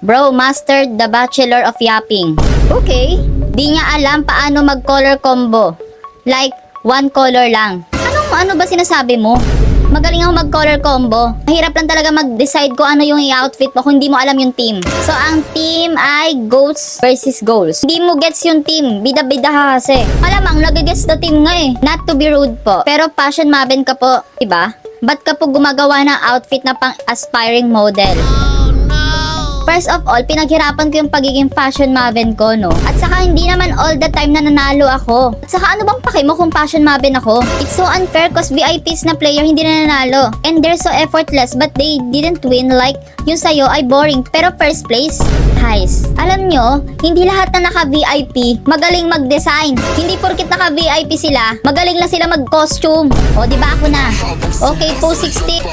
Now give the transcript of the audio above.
Bro mastered the Bachelor of Yapping. Okay. Di niya alam paano mag-color combo. Like, one color lang. Ano ba sinasabi mo? Magaling ako mag-color combo. Mahirap lang talaga mag-decide kung ano yung i-outfit mo kung hindi mo alam yung team. So, ang team ay Ghosts versus Goals. Hindi mo gets yung team. Bida-bida ka kasi. Malamang, nag-gets the team nga eh. Not to be rude po. Pero passion maven ka po. Diba? Ba't ka po gumagawa ng outfit na pang aspiring model? First of all, pinaghirapan ko yung pagiging fashion maven ko, no? At saka hindi naman all the time na nanalo ako. At saka ano bang pake mo kung fashion maven ako? It's so unfair cause VIPs na player hindi na nanalo. And they're so effortless but they didn't win like yung sayo ay boring. Pero first place, guys, alam nyo, hindi lahat na naka-VIP magaling mag-design. Hindi porkit naka-VIP sila, magaling lang sila mag-costume. O, di ba ako na? Okay, 260.